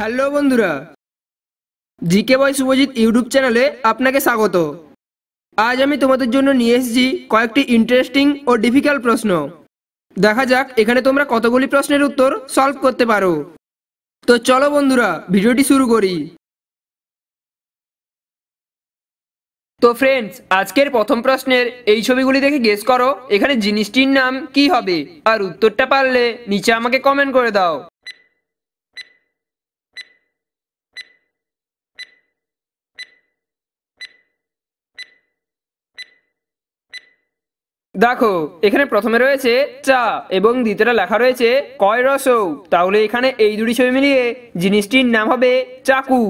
Hello বন্ধুরা, GK বয় Subhajit YouTube চ্যানেলে আপনাকে স্বাগত। আজ আমি তোমাদের জন্য নিয়ে এসেছি কয়েকটি ইন্টারেস্টিং ও ডিফিকাল্ট প্রশ্ন। দেখা যাক এখানে তোমরা কতগুলি প্রশ্নের উত্তর সলভ করতে পারো। তো চলো বন্ধুরা, ভিডিওটি শুরু করি। তো ফ্রেন্ডস, আজকের প্রথম প্রশ্নের এই ছবিগুলি দেখে গেস করো এখানে জিনিসটির নাম কি হবে, আর উত্তরটা পারলে নিচে আমাকে কমেন্ট করে দাও। দেখো এখানে প্রথমে রয়েছে চা এবং দ্বিতীয়টা লেখা রয়েছে কয় রসৌ। তাহলে এখানে এই দুটি ছবি মিলিয়ে জিনিসটির নাম হবে চাকু।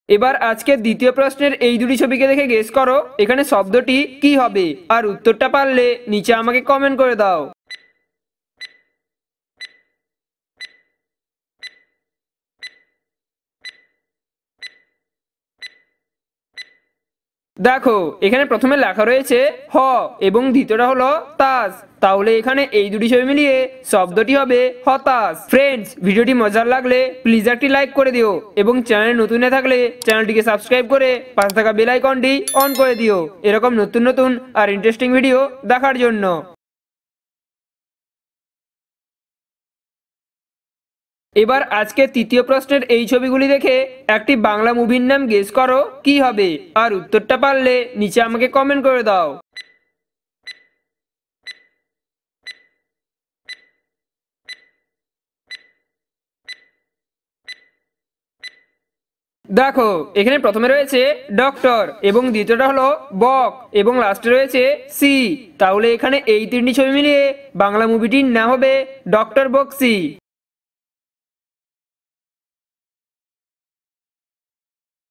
এবার আজকে দ্বিতীয় প্রশ্নের এই দুটি ছবিকে দেখে গেস করো এখানে শব্দটি কি হবে, আর উত্তরটা পারলে নিচে আমাকে কমেন্ট করে দাও। দেখো এখানে প্রথমে লেখা রয়েছে হ এবং দ্বিতীয়টা হলো তাস। তাহলে এখানে এই দুটি ছবি মিলিয়ে শব্দটি হবে হতাশ। ফ্রেন্ডস, ভিডিওটি মজার লাগলে প্লিজ একটি লাইক করে দিও এবং চ্যানেলে নতুন হয়ে থাকলে চ্যানেলটিকে সাবস্ক্রাইব করে পাশে থাকা বেল আইকনটি অন করে দিও এরকম নতুন নতুন আর ইন্টারেস্টিং ভিডিও দেখার জন্য। এবার আজকে তৃতীয় প্রশ্নের এই ছবিগুলি দেখে একটি বাংলা মুভির নাম গেস করো কি হবে, আর উত্তরটা পারলে নিচে আমাকে কমেন্ট করে দাও। দেখো এখানে প্রথমে রয়েছে ডক্টর এবং দ্বিতীয়টা হলো বক এবং লাস্টে রয়েছে সি। তাহলে এখানে এই তিনটি ছবি মিলিয়ে বাংলা মুভিটির নাম হবে ডক্টর বক্সি।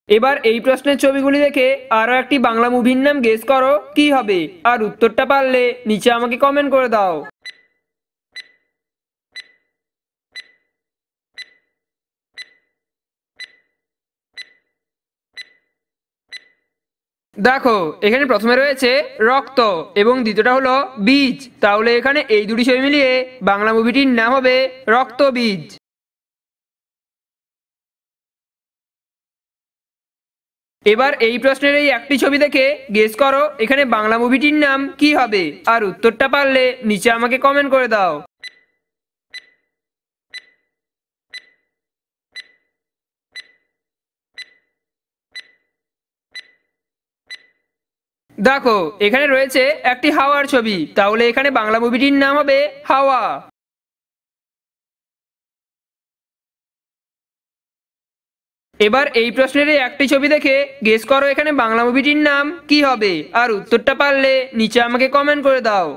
এবার এই প্রশ্নের ছবিগুলি দেখে আরো একটি বাংলা মুভির নাম গেস করো কি হবে, আর উত্তরটা পারলে নিচে আমাকে কমেন্ট করে দাও। দেখো এখানে প্রথমে রয়েছে রক্ত এবং দ্বিতীয়টা হলো বীজ। তাহলে এখানে এই দুটি ছবি মিলিয়ে বাংলা মুভিটির নাম হবে রক্ত বীজ। এবার এই প্রশ্নের এই একটি ছবি দেখে গেস করো এখানে বাংলা মুভিটির নাম কি হবে, আর উত্তরটা পারলে নিচে আমাকে কমেন্ট করে দাও। দেখো এখানে রয়েছে একটি হাওয়ার ছবি। তাহলে এখানে বাংলা মুভিটির নাম হবে হাওয়া। এবার এই প্রশ্নের এই একটি ছবি দেখে গেস করো এখানে বাংলা মুভিটির নাম কি হবে, আর উত্তরটা পারলে নিচে আমাকে কমেন্ট করে দাও।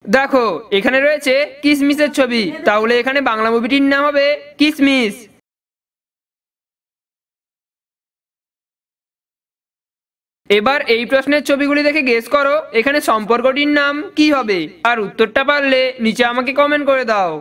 দেখো এখানে রয়েছে কিসমিসের ছবি। তাহলে এখানে বাংলা মুভিটির নাম হবে কিসমিস। এবার এই প্রশ্নের ছবিগুলি দেখে গেস করো এখানে সম্পর্কটির নাম কি হবে, আর উত্তরটা পারলে নিচে আমাকে কমেন্ট করে দাও।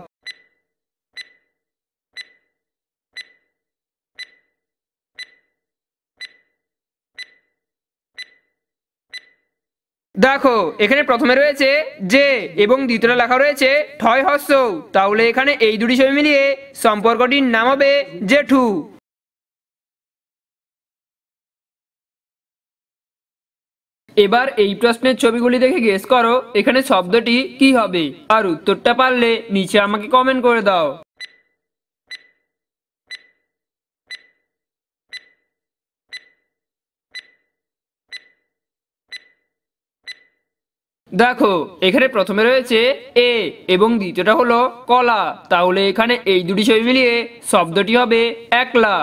দেখো এখানে প্রথমে রয়েছে যে এবং দ্বিতীয়টা লেখা রয়েছে ঠয় হ্রস্ব। তাহলে এখানে এই দুটি ছবি মিলিয়ে সম্পর্কটির নাম হবে জেঠু। এবার এই প্রশ্নের ছবিগুলি দেখে গেস করো এখানে শব্দটি কি হবে, আর উত্তরটা পারলে নিচে আমাকে কমেন্ট করে দাও। দেখো এখানে প্রথমে রয়েছে এ এবং দ্বিতীয়টা হলো কলা। তাহলে এখানে এই দুটি ছবি মিলিয়ে শব্দটি হবে একলা।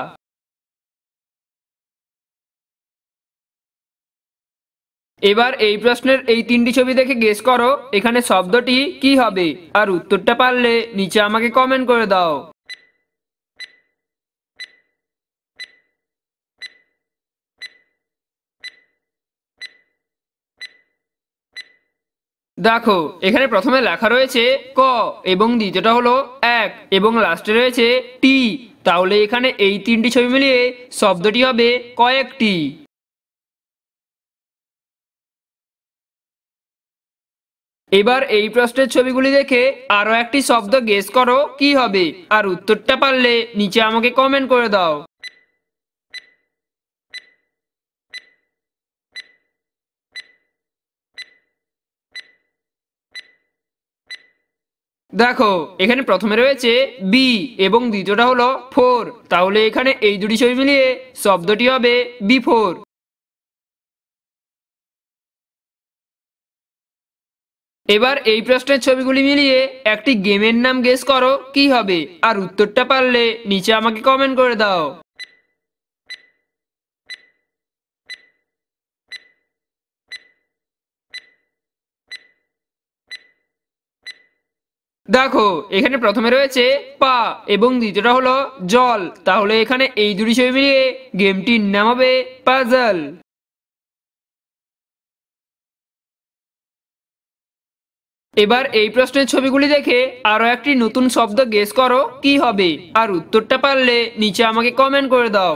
এবার এই প্রশ্নের এই তিনটি ছবি দেখে গেস করো এখানে শব্দটি কি হবে, আর উত্তরটা পারলে নিচে আমাকে কমেন্ট করে দাও। দেখো এখানে প্রথমে লেখা রয়েছে ক এবং দ্বিতীয়টা হলো এক এবং লাস্টে রয়েছে টি। তাহলে এখানে এই তিনটি ছবি মিলিয়ে শব্দটি হবে কয়েকটি। এবার এই প্রশ্নের ছবিগুলি দেখে আরো একটি শব্দ গেস করো কি হবে, আর উত্তরটা পারলে নিচে আমাকে কমেন্ট করে দাও। দেখো এখানে প্রথমে রয়েছে বি এবং দ্বিতীয়টা হলো ফোর, তাহলে এখানে এই দুটি ছবি মিলিয়ে শব্দটি হবে বি ফোর। এবার এই প্রশ্নের ছবিগুলি মিলিয়ে একটি গেমের নাম গেস করো কি হবে, আর উত্তরটা পারলে নিচে আমাকে কমেন্ট করে দাও। দেখো এখানে প্রথমে রয়েছে পা এবং দ্বিতীয়টা হলো জল, তাহলে এখানে এই দুটি ছবি মিলিয়ে গেমটির নাম হবে পাজল। এবার এই প্রশ্নের ছবিগুলি দেখে আরো একটি নতুন শব্দ গেস করো কি হবে, আর উত্তরটা পারলে নিচে আমাকে কমেন্ট করে দাও।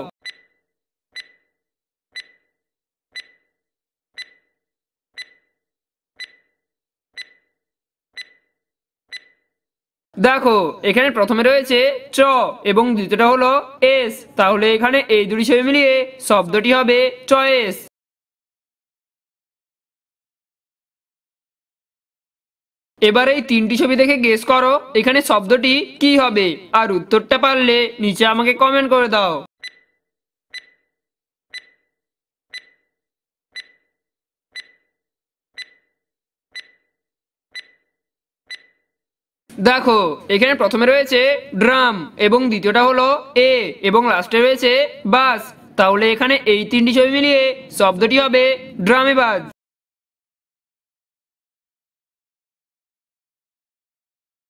দেখো এখানে প্রথমে রয়েছে চ এবং দ্বিতীয়টা হলো এস, তাহলে এখানে এই দুটি ছবি মিলিয়ে শব্দটি হবে চয়েস। এবার এই তিনটি ছবি দেখে গেস করো এখানে শব্দটি কি হবে, আর উত্তরটা পারলে নিচে আমাকে কমেন্ট করে দাও। দেখো এখানে প্রথমে রয়েছে ড্রাম এবং দ্বিতীয়টা হলো এ এবং লাস্টে রয়েছে বাস, তাহলে এখানে এই তিনটি ছবি মিলিয়ে শব্দটি হবে ড্রামে বাজ।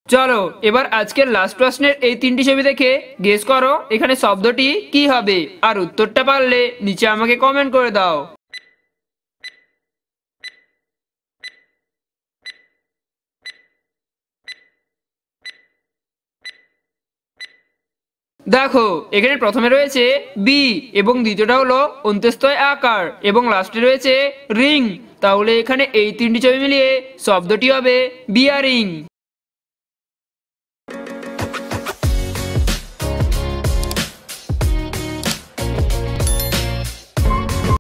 চলো এবার আজকের লাস্ট প্রশ্নের এই তিনটি ছবি দেখে গেস করো এখানে শব্দটি কি হবে, আর উত্তরটা পারলে নিচে আমাকে কমেন্ট করে দাও। দেখো এখানে প্রথমে রয়েছে বি এবং দ্বিতীয়টা হলো অন্ত্যেষ্ঠয় আকার এবং লাস্টে রয়েছে রিং, তাহলে এখানে এই তিনটি ছবি মিলিয়ে শব্দটি হবে বিয়ারিং।